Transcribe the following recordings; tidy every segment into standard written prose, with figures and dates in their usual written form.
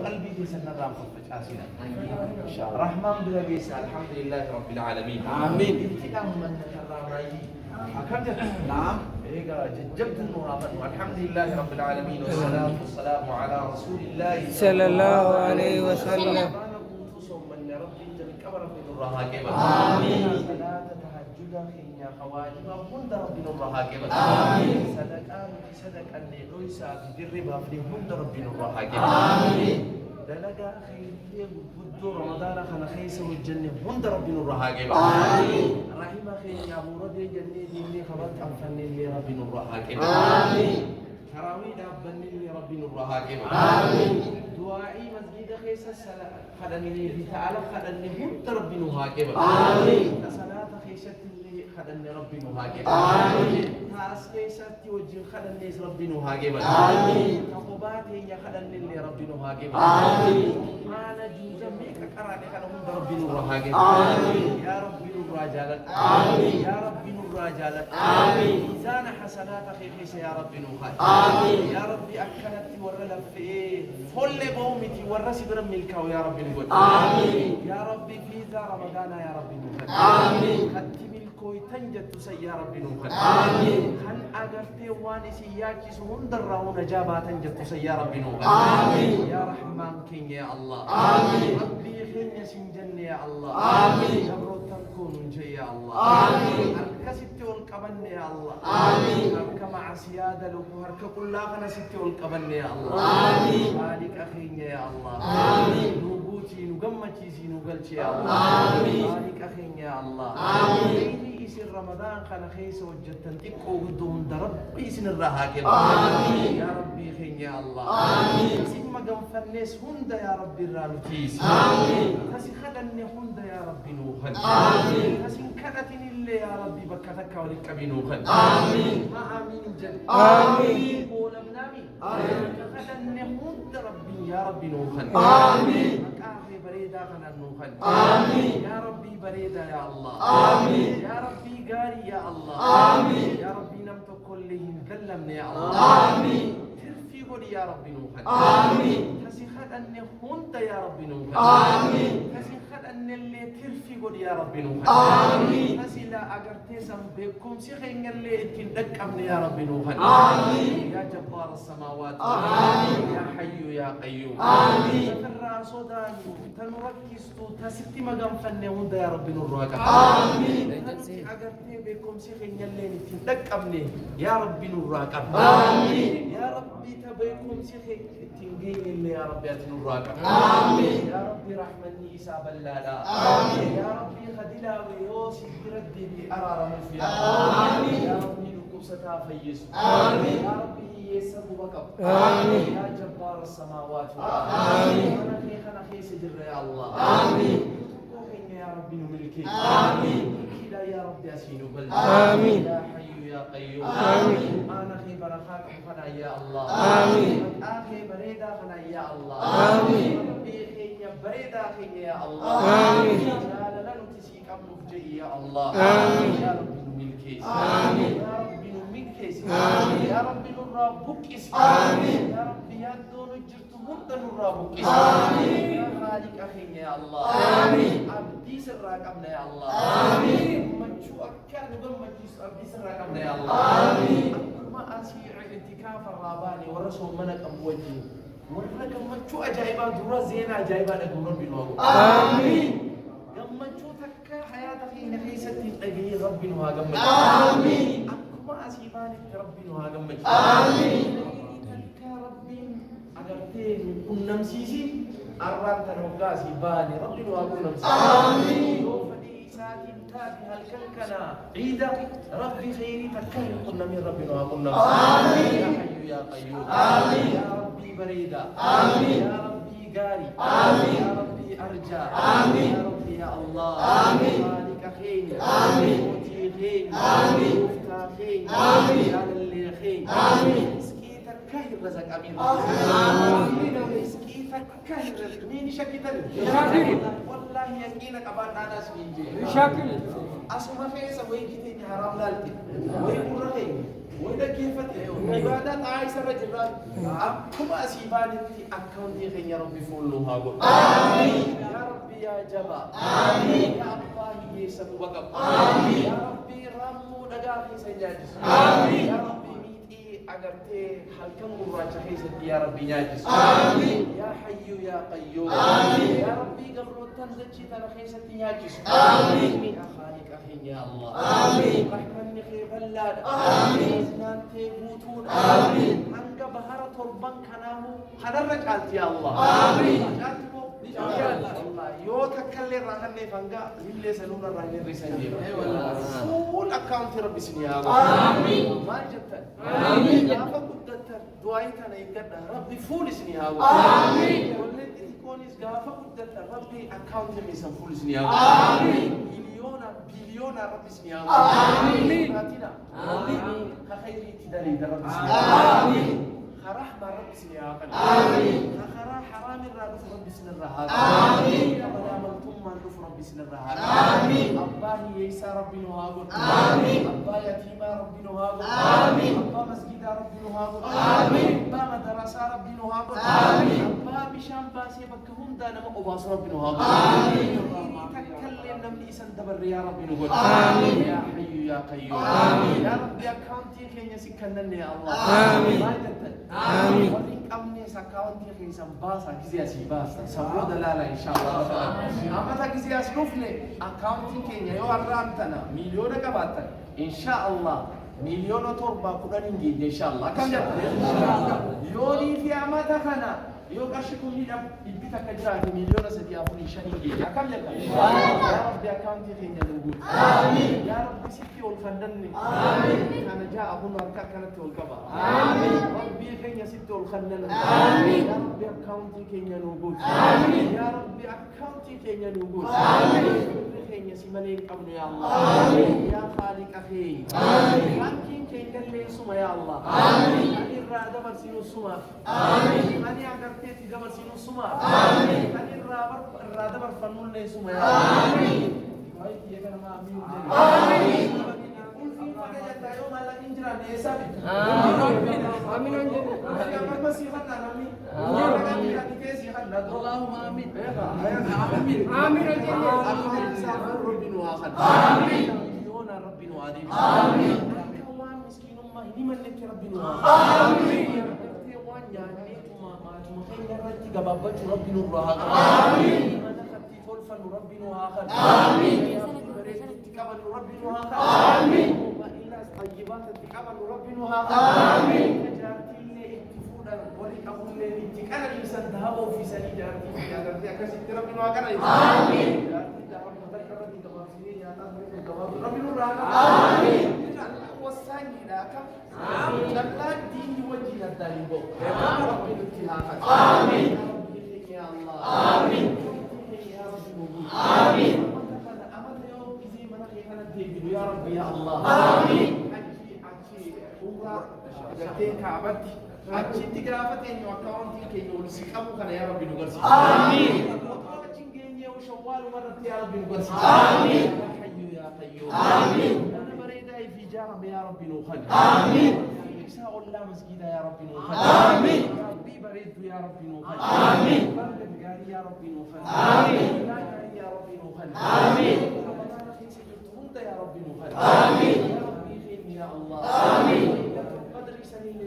قلبي في سنة رام خفج آسنا رحمن بلبيس الحمد لله رب العالمين آمين ابتداء من الرام رايدي أكمل نعم إيجا جبت النورافن والحمد لله رب العالمين والصلاة والسلام على رسول الله صلى الله عليه وسلم. من ربي جميع كبر في الرها كبر آمين. صلاة تهجد خينيا خواجب هند ربي الرها كبر آمين. صدقة لويسا في الربا في هند ربي الرها كبر آمين. دلقا خير بدو رمضان خنا خيس والجنة هند ربي الرها كبر آمين. رحمة خير يا أبو ربي جنة ديني خبرت أنفني لي ربي الرها كبر آمين. تراويح أبني لي ربي الرها كبر آمين. دعائي مسجد خيس السلام خدني لي تعالى خدني هند ربي الرها كبر آمين. صلاة خيشت اللي خدني ربي الرها كبر آمين. تاس خيشت وجه خدني ربي الرها كبر آمين. تقباتي يا خدني لي ربي الرها كبر آمين. ما نجوز ميك كراني خدني ربي الرها كبر آمين. يا ربي الرجالات آمين. يا ربي الرجالات آمين. ميزان حسنات خيش يا ربي نوحي آمين. يا ربي أكلت ورلا في فل بومتي ورسي برم ملكاو يا ربي نقول آمين. يا ربي في ذا رمضان يا ربي نوحي آمين. خدت ملكوي تنجد سي يا ربي نوحي آمين. هل أغرتي واني سياكي سهون دراون جابا تنجد سي يا ربي نوحي آمين. يا رحمن كين يا الله آمين. ربي خين يسنجن يا الله آمين. جبرو تنكون يا الله آمين. أركست والقبن يا الله آمين. أرك مع سيادة لبهرك كلها خنست والقبن يا الله آمين. مالك أخين يا الله آمين. نبوتي نقمتي نقلت يا الله آمين. مالك أخين يا الله آمين. يسير رمضان خنا خيس وجدتن تبقوا قدوم درب يسن الرهاكب آمين. يا ربي خين يا الله آمين. سيما قم فنس هند يا ربي الرالوتيس آمين. تسي خدني هند يا ربي نوخن آمين. تسي كدتني اللي يا ربي بكتك ولك بنوخن آمين. ما آمين جل آمين. ولم نامي آمين. خدني هند ربي يا ربي نوخن آمين. مكافي بريدا خنا نوخن آمين. يا ربي بريدا يا الله آمين. يا ربي قاري يا الله آمين. يا ربي نمت كلهم كلمني يا الله آمين. ترفي قولي يا ربي نوخن آمين. تسي خدني هند يا ربي نوخن آمين. تسي خدني اللي ترفي قولي يا ربي نوخن آمين. تسي لا أقرتي سنبكم سيخين اللي تندقمني يا ربي نوخن آمين. يا جبار السماوات آمين. يا حي يا قيوم آمين. تفرع صداني تنركزتو تستي مقام فني هند يا ربي نوراك آمين. تنتي أقرتي بكم سيخين اللي تندقمني يا ربي نوراك آمين. يا ربي تبيكم سيخين تنجين اللي يا ربي أتنوراك آمين. يا ربي رحمني إساب اللالا آمين. يا ربي خدلا ويوسي بردي بأرار مفيا آمين. يا ربي لكم ستافيس آمين. يا ربي يسر وقف آمين. يا جبار السماوات آمين. خنا خيس جر يا الله آمين. يا ربي نملكي آمين. كلا يا ربي أسين بل آمين. يا حي يا قيوم آمين. أنا خي بركات خنا يا الله آمين. آخي بريدا خنا يا الله آمين. ربي خي بريدا خي يا الله آمين. جال لن تسيك أبنك يا الله آمين. يا ربي نملكي آمين. يا ربي نملكي آمين. يا ربي نرابك آمين. يا ربي يا دون جرت مرد نرابك آمين. يا خالق أخي يا الله آمين. عبدي سراك أبنا يا الله آمين. مجو أكاد نقول مجلس عبدي سراك أبنا يا الله آمين. ما أسير اعتكاف الراباني ورسول منك أبوجي ورك مجو أجايبا درا زينا أجايبا نقولون بنوغو آمين. مجو تكا حياتك نخيسة تنقي ربي نوها قمج آمين. ما أسيبانك ربي نوها قمج آمين. تكا ربي أغرتين كن نمسيسي أران تنوغاسي باني ربي نوها كن نمسيسي آمين. فدي ساتي تابي هالكنكنا عيدا ربي خيري تكاين كنا من ربي نوها كن نمسيسي آمين. يا حي يا قيوم آمين. يا ربي بريدا آمين. يا ربي قاري آمين. يا ربي أرجع آمين. يا ربي يا الله آمين. مالك خير آمين. موتي خير آمين. مفتى خير آمين. يا اللي خير آمين. مسكيتك خير رزق أمين آمين. مسكيتك تكهر مين شكتني والله يقينك أبان أنا سنجي شاكل أسمع خيسة ويجي حرام لالتي ويقول رهي وإذا كيف عبادات عايشة رجل كم أسيباني أكونتي خير يا ربي فولوها آمين يا ربي يا جبا آمين يا الله يسب وقب آمين يا ربي رمو دقاقي سيجاجس آمين يا ربي أجرتي حلقاً قرّاجة حيث يا ربي ناجس آمين يا حي يا قيوم آمين يا ربي قبل تنزل ترى حيث ناجس آمين يا خالق أخي يا الله آمين رحمن خير بلاد آمين زمان تبوتون آمين أنك بهار تربان كنامو حنرك أنت يا الله آمين الله يو تكلم رهني فانجا للي سلونا رهني رسالة فول أكاونت ربي سنيا آمين ما جت آمين يا فقدت دعائتنا يقدر ربي فول سنيا آمين والله تكونيس جا فقدت ربي أكاونت ميسان فول سنيا آمين بليون ربي سنيا آمين هاتنا آمين خيري تدري ربي سنيا آمين رحمة ربي سنيا آمين خرا حرام الرب ربي سنيا آمين ولا ملتم من ربي سنيا آمين أباه يسا ربي نهاجر آمين أباه يتيم ربي نهاجر آمين أباه مسجد ربي نهاجر آمين أباه مدرسة ربي نهاجر آمين أباه بشام باسي بكهم دانا مقباس ربي نهاجر آمين تكلم نمني سندبر يا ربي نهاجر آمين يا حي يا قيوم آمين يا ربي أكاونتي كينيا سكنني يا الله آمين آمين وريك أمني سكاونتي كيسا باسا كيسيا سي باسا سبود لا إن شاء الله أما تكيسيا سلوفني أكاونتي كينيا يو أرامتنا مليون كباتنا إن شاء الله مليون تربا كنا نجي إن شاء الله كم جت يوني في أماتنا يو كشكم لنا يبيتك جات مليون سديافوني شنيجي كم جت يا ربي أكاونتي كينيا نقول آمين يا ربي سكي والخندني آمين كان جاء أبونا ركع كانت والكبا آمين ربي كينيا ست والخندن آمين يا ربي أكاونتي كينيا نقول آمين يا ربي أكاونتي كينيا نقول آمين كينيا سيمالين قبل يا الله آمين يا خالق أخي آمين ممكن كينيا اللي سما يا الله آمين أني الرادة برسينو سما آمين أني أقرتي برسينو سما آمين أني الرادة برفنو اللي سما يا الله آمين هاي كي أنا ما أمين آمين كل في مكان يوم على إنجرا نيسابي آمين آمين آمين أنا مسيحنا نامي آمين اللهم آمين آمين آمين ربنا واحد آمين يونا ربنا عظيم آمين كمان مسكين ما هني من لك ربنا آمين وان يعني ما خير رتي جبابة ربنا واحد آمين ما نخطي فلفل ربنا واحد آمين كمان ربنا واحد آمين وإلى طيبات كمان ربنا واحد آمين ولي أقول لي كان الإنسان ذهبوا في سبيل جارتي أكاسيت ربنا وكان آمين ربنا آمين والثاني ذاك لا دين وجه الداريبو ربنا اتهاقا آمين يا الله آمين يا رب آمين أمد يوم كذي من خيانة تجيب يا رب يا الله آمين أكي عمره جتين كعبتي أجد جرافتين وأكاونتين كي يولسي كم كان يا رب نقرس آمين وتوجهني وشوال مرة يا رب نقرس آمين يا حي يا قيوم آمين أنا بريدة في جارم يا رب نوخل آمين إكساء الله مسجد يا رب نوخل آمين ربي بريد يا رب نوخل آمين بركة جاري يا رب نوخل آمين لا يا رب نوخل آمين رمضان في سجدهم يا رب نوخل آمين يا ربي خير يا الله آمين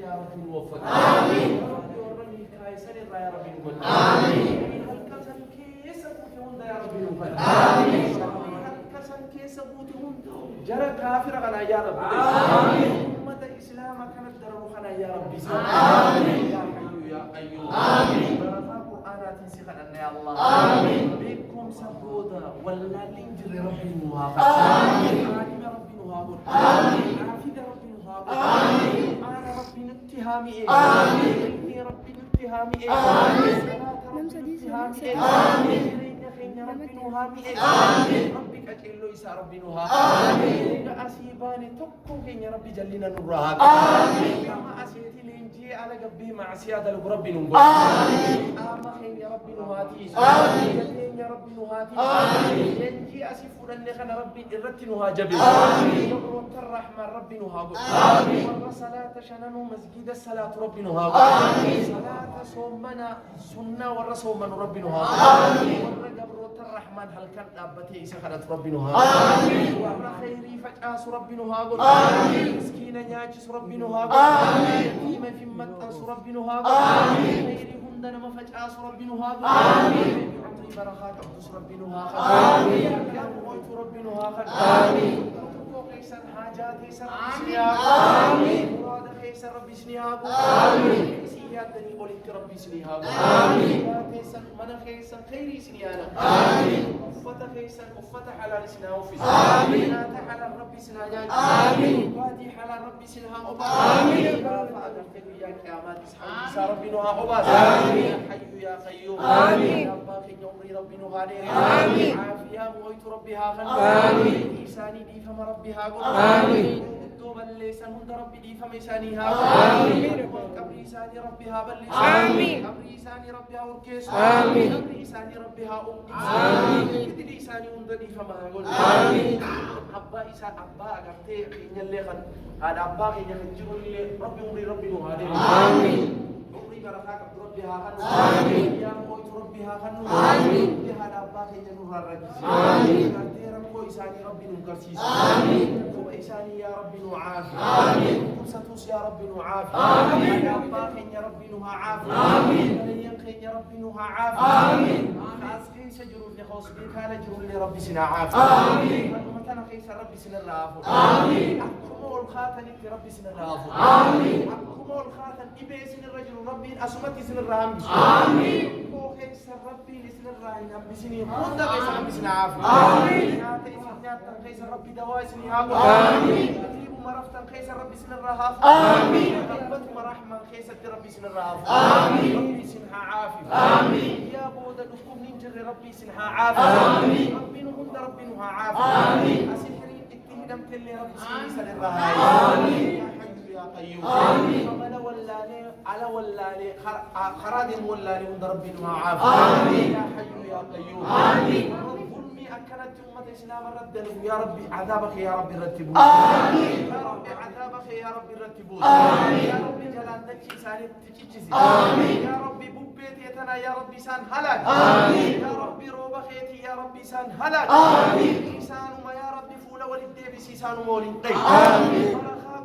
يا رب نوفق آمين يا رب ورني كايسر يا رب نقول آمين هل كسن كيس بوتهم يا رب نقول آمين هل كسن كيس بوتهم جرى كافر غنا يا رب آمين أمة الإسلام كانت درب خنا يا رب آمين يا حي يا قيوم آمين بركة قرآنات سخنا يا الله آمين بكم سبودا ولا لنجر رب نوافق آمين عالم رب نوافق آمين عافية رب نوافق آمين ربنا اتهامي آمين يا ربنا اتهامي آمين اتهامي آمين خينا ربنا هامي آمين ربك أجل يسا ربنا آمين أسيباني تكو خينا ربي جلنا نورها آمين كما أسيتي لنجي ينجي على قبيه مع سيادة ربي نقول آمين آمين يا ربي نهاتيس آمين يا ربي نهاتيس ينجي أسفنا لخنا ربي الرت نهاجبه آمين يبرو الرحمن ربي نهاجب آمين والصلاة شننو مسجد الصلاة ربي نهاجب آمين صلاة صومنا سنة والرسول من ربي نهاجب آمين والرجبرو الرحمن هل كان أبتي سخنت ربي نهاجب آمين والخيري فجأة ربي نهاجب آمين مسكين ياجس ربي نهاجب آمين يتيما في متأس ربي نهاجب آمين خيري هندنا ما فجأة ربي نهاجب آمين عمري بركات عبدس ربي نهاجب آمين يا مويت ربي نهاجب آمين كيسر حاجات كيسر آمين مراد كيسر ربي سنياب آمين سيادني ولد ربي سنياب آمين كيسر من كيسر خيري سنيانا آمين أفتا كيسر أفتا حلال سناه في آمين لا حلال ربي سناجان آمين وادي حلال ربي سنها أبا آمين فأدرت يا كيامات إسحاق ربي نها أبا آمين يا حي يا قيوم آمين يا باقي عمري ربي نهاني آمين عافية مويت ربي هاخن آمين إنساني دي فما ربي هاخن آمين دوبا ليسان هند ربي دي فما إنساني هاخن آمين قبري إنساني ربي هابل آمين قبري إنساني ربي هاوركيس آمين قبري إنساني ربي هاوركيس آمين كتلي إنساني هند دي فما هاخن آمين أبا إنسان أبا أغرتي خيني اللي خن هذا أبا خيني خنجر اللي ربي عمري ربي نهاني آمين عمري بركاك ربي هاخن آمين يا مويت ربي هاخن آمين يا هذا أبا خيني نور الرجس آمين إساني ربي نكرسيس آمين إساني يا ربي نعافي آمين ستوس يا ربي نعافي آمين يا باقين يا ربي نها عافي آمين ينقين يا ربي نها عافي آمين أسقين سجروا لخوص بك على جروا لربي سنا عافي آمين متنا كيس ربي سنا الرافو آمين أحكموا الخاتن في ربي سنا الرافو آمين أحكموا الخاتن إبي سن الرجل ربي أسمتي سن الرام آمين كيس ربي لسن الراين هم بسني مدة كيس ربي سنا عافي آمين كيس ربي دواء آمين تجيب مرفتن كيس ربي سن الرهاف آمين ربت مرحمة كيس ربي سن الرهاف آمين ربي سنها عافي آمين يا بود دكتور ننجر ربي سنها عافي آمين ربي نهند ربي نها عافي آمين أسحرين اتهدم تلي ربي سن الرهاف آمين يا حي يا قيوم آمين ولا ولاني على ولاني خرادم ولاني هند ربي نها عافي آمين يا حي يا قيوم آمين أكلت أمة الإسلام ردنا يا ربي عذابك يا ربي رتبوه آمين يا ربي عذابك يا ربي رتبوه آمين يا ربي جلالك سالم تجيزي آمين يا ربي بوبيت يتنا يا ربي سان هلاك آمين يا ربي روبخيتي يا ربي سان هلاك آمين إنسان ما يا ربي فول ولد بسي سان مولين آمين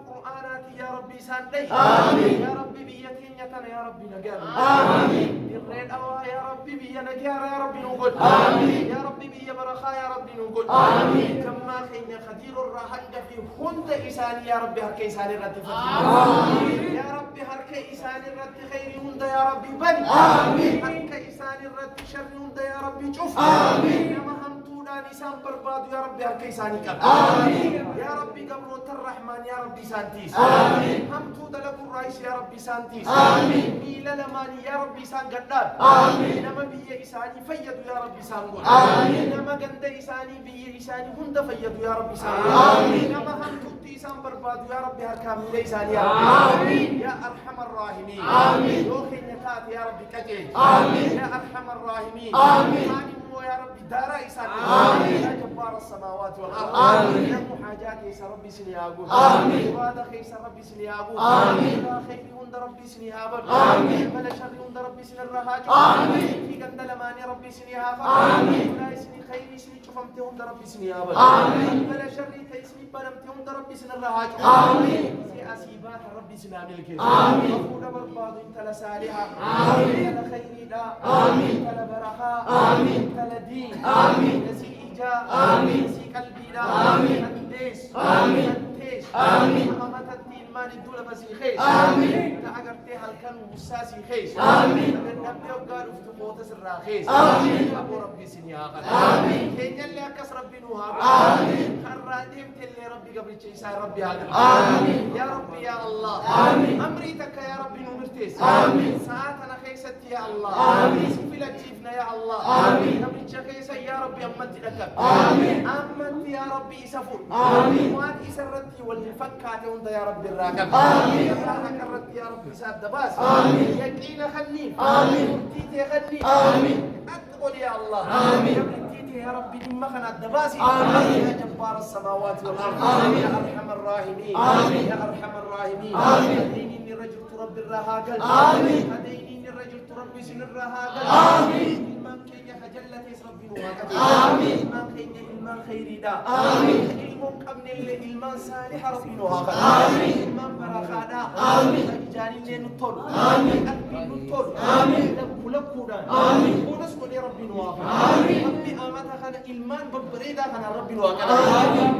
قرآناتي يا ربي سان آمين يا ربي بيتين يتنا يا ربي نجار آمين الرين أوا يا ربي بي نجار يا ربي نقول آمين يا ربي بي برخا يا ربي نقول آمين كما خين خدير الرهنج في هند إساني يا ربي هركي إساني رد آمين يا ربي هركي إساني رد خير هند يا ربي بني آمين هركي إساني رد شر هند يا ربي شوف آمين يا مهمتونا نسان برباد يا ربي هركي إساني كب آمين يا ربي قبروت الرحمن يا ربي سانتيس آمين همتو دلق الرئيس يا ربي سانتيس آمين ميلا لماني يا ربي سان قدام آمين نما بي إساني فيد يا ربي سانقول آمين نما قند إساني بي إساني هند فيد يا ربي سانقول آمين نما همتو تيسان برباد يا ربي هركام ليساني يا ربي آمين يا أرحم الراحمين آمين روحي نتات يا ربي كجيج آمين يا أرحم الراحمين آمين يا ربي دار إسان آمين يا جبار السماوات والأرض آمين يا محاجات يا ربي سنيابو آمين وهذا خيس ربي سنيابو آمين لا خير عند ربي سنيابو آمين بلا شر عند ربي سنرهاج آمين في قند لماني ربي سنيابو آمين لا اسمي خير اسمي شفمت عند ربي سنيابو آمين بلا شر تسمي بلمت عند ربي سنرهاج آمين في أسيبات ربي سناملك آمين وفونا برباض انت لسالها آمين لا خير لا آمين لا برخاء آمين دين آمين نسي إيجاء آمين نسي قلبي لا آمين أنديس آمين أنتيش آمين محمد الدين ماني الدولة بسي خيش آمين تعقرتي هالكن ومساسي خيش آمين نبدأ وقالوا في تقوت سرا خيش آمين أبو ربي سنياقا آمين كين يلي أكس ربي نوها آمين خراديم تلي ربي قبل شيسا ربي هذا آمين يا ربي يا الله آمين أمريتك يا ربي نمرتيس آمين ساعتنا خيست يا الله آمين. سفل الجيفنا يا الله آمين. نبرج خيس يا ربي أمتي لك آمين. أمتي يا ربي سفر آمين. وان إسرتي والفكات وانت يا ربي الراكب آمين. يا الله كرت يا ربي ساد باس آمين. يقين خليف آمين. تيتي خليف آمين. أدخل يا الله آمين. يا ربي دمخنا الدباسي آمين. يا جبار السماوات والأرض آمين. يا أرحم الراحمين آمين. يا أرحم الراحمين آمين. هديني الرجل تربي الرهاقل آمين. هديني الرجل تربي سن الرهاقل آمين. إلمان كي خجلت ربي نواقل آمين. إلمان كي إلمان خيري دا آمين. إلمان قبل اللي إلمان صالح ربي نواقل آمين. إلمان برخادا آمين. جاني اللي نطول آمين. قلبي نطول آمين. لبكودا آمين. ونس ولي ربي نواقل آمين. ربي آمتها خنا إلمان ببريدا خنا ربي نواقل آمين.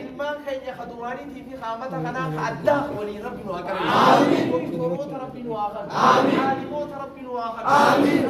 إلمان خيني خدواني في خامتها خنا خعداخ ولي ربي نواقل آمين. دكتوروت ربي نواقل آمين. عالموت ربي نواقل آمين.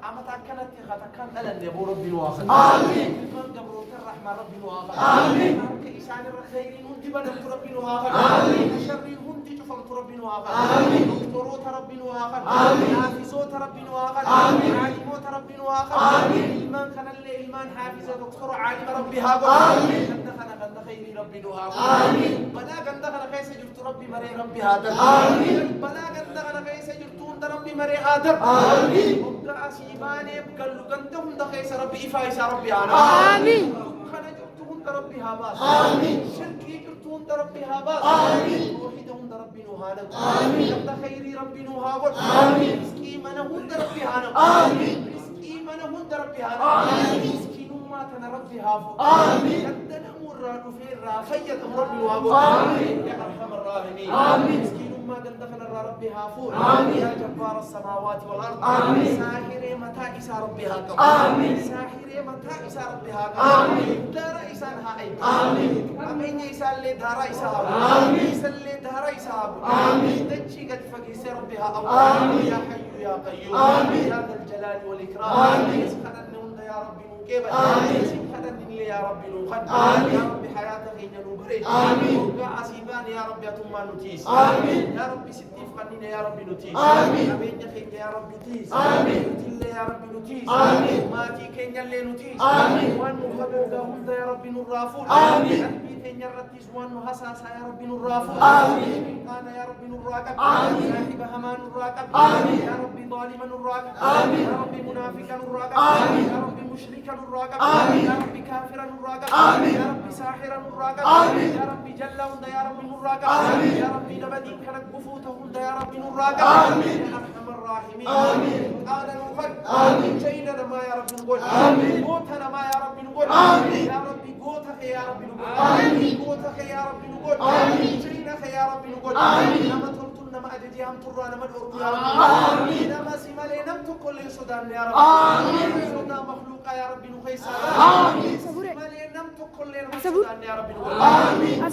أمتها كانت خطكان ألن يبو ربي نواقل آمين. إلمان قبروت الرحمة ربي نواقل آمين. كإسان الخيرين هندي بدل ربي نواقل آمين. شرين هندي جفلت ربي نواقل آمين. دكتوروت ربي نواقل آمين. حافظوت ربي نواقل آمين. عالموت ربي نواقل آمين. إلمان كان اللي إلمان حافظة دكتور عالم ربي هاقل آمين. كندخنا كند خيري ربي نواقل آمين. بلا كندخنا كيس جرت ربي مري ربي هادر آمين. بلا كندخنا كيس جرتون ربي مري هادر آمين. وقع سيباني بقلو كندهم دخيس ربي إفايسا ربي أنا آمين. خنا جرتون ربي هاباس آمين. شركي جرتون ربي هاباس آمين. توحيدهم ربي نوهانا آمين. كند خيري ربي نوهاقل آمين. مسكي من هند ربي هانا آمين. مسكي من هند ربي هانا آمين. مسكي نما تنا ربي هافو آمين. كدنا مراد في الرافية ربي نوهاقل آمين. يا أرحم الراحمين آمين. مسكي نما كندخنا ربي هافو آمين. يا جبار السماوات والأرض آمين. ساحر متى إسا ربي هاقل آمين. ساحر متى إسا ربي هاقل آمين. دار إسان هاي آمين. أمين إسان اللي دار إسا آمين. إسان اللي دار إسا آمين. دجي قد فقيس ربها آمين. يا حي يا قيوم آمين. يا ذا الجلال والإكرام آمين. اسخنني وانت يا ربي نوكيبا آمين. اسخنني يا ربي نوخن آمين. يا ربي حياتك إن نبري آمين. وقع أسيبان يا ربي أتما نتيس آمين. يا ربي ستيف قنين يا ربي نتيس آمين. أمين يخيك يا ربي نتيس آمين. نتيل يا ربي نتيس آمين. ماتي كينيا اللي نتيس آمين. وان مخبوغا هم يا ربي نرافون آمين. قلبي كينيا رتيس وان محساسا يا ربي نرافون آمين. أنا يا ربي نراقب آمين. صاحب همان نراقب آمين. يا ربي ظالما نراقب آمين. يا ربي منافقا نراقب آمين. يا ربي مشركا نراقب آمين. يا ربي كافرا نراقب آمين. يا ربي ساحرا نراقب آمين. يا ربي جل هند يا ربي نراقب آمين. يا ربي نبدين كانت بفوته هند يا ربي نراقب آمين. يا أرحم الراحمين آمين. قال نوخد آمين. جينا ما يا ربي نقول آمين. قوتنا ما يا ربي نقول آمين. يا ربي قوتك يا ربي نقول آمين. قوتك يا ربي نقول آمين. جينك يا ربي نقول آمين. نما تلتن نما أجدي هم ترى نما الأرض يا آمين. ربي نما سمالي نم تقول لي سودان يا ربي آمين. سودان مخلوقة يا ربي نخيسا آمين. سمالي نم تقول لي نما سودان يا ربي نقول آمين.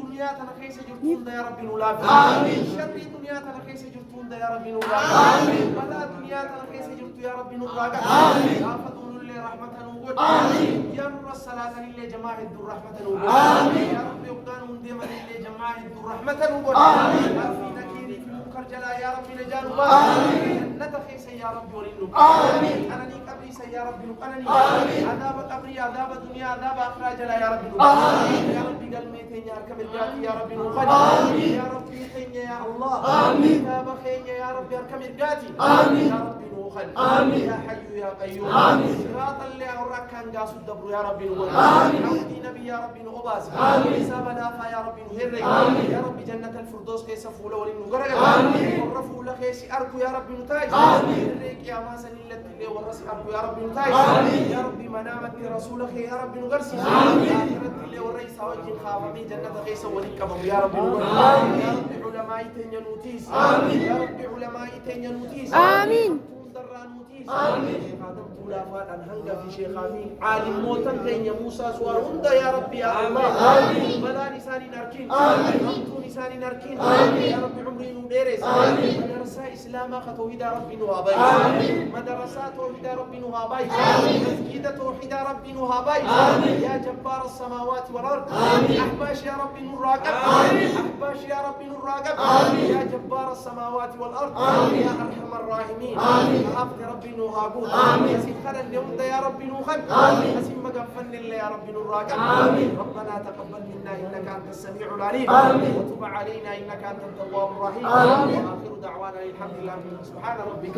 دنيا تنخيس جرتون يا ربي نولافي آمين. شر دنيا تنخيس جرتون يا ربي نولافي آمين. بلا دنيا تنخيس جرتون يا ربي نولافي آمين. يا فتون اللي رحمة نقول آمين. يا نور الصلاة اللي جماعة الرحمة نقول آمين. يا ربي يقدان ديما اللي جماعة الرحمة نقول آمين. يا ربي نكيري في منكر جلا يا ربي نجان آمين. نتخيس يا ربي ولنو آمين. أنا ني قبري يا ربي نقنني آمين. عذاب قبري عذاب دنيا عذاب آخرة جلا يا ربي آمين. يا ربي قلبي يا ركب الجاتي يا ربي نقنني آمين. يا ربي خيني يا الله آمين. كتاب خيني يا ربي اركب الجاتي آمين. يا ربي نوخن آمين. يا حي يا قيوم آمين. صراط اللي أوراك كان قاس الدبر يا ربي نقول آمين. عودي نبي يا ربي نقباس آمين. حساب نافا يا ربي نهرق آمين. يا ربي جنة الفردوس كيس فولا ولن نقرق آمين. ورفوا لخيس أركو يا ربي نتاج آمين. الريك يا ما سنلت اللي ورس أركو يا ربي نتاج آمين. يا ربي منامك رسولك يا ربي نقرسي آمين. آخرت اللي وريس وجه خافمي جنة كيس ولنكبم يا ربي نقول آمين. يا ربي علماء تنيا نوتيس آمين. يا ربي علماء تنيا نوتيس آمين. الرانوتيس شيخ آدم تولا فاتن هنگا في شيخ آمين عالم موتن كين يا موسى سوار هندا يا ربي يا الله بلا لساني نركين أمتو لساني نركين يا ربي عمري نوديرس مدرسة إسلاما توحيد ربي نوابي مدرسة توحيد ربي نوابي مسجد توحيد ربي نوابي يا جبار السماوات والأرض أحباش يا ربي نراقب أحباش يا ربي نراقب يا جبار السماوات والأرض يا أرحم الراحمين أفضل ربي نوهاقود يسيب خلال اليوم ده يا ربي نوخد يسيب مقفن الله يا ربي نراقب ربنا تقبل منا إنك أنت السميع العليم وتب علينا إنك أنت التواب الرحيم وآخر دعوانا الحمد لله سبحان ربك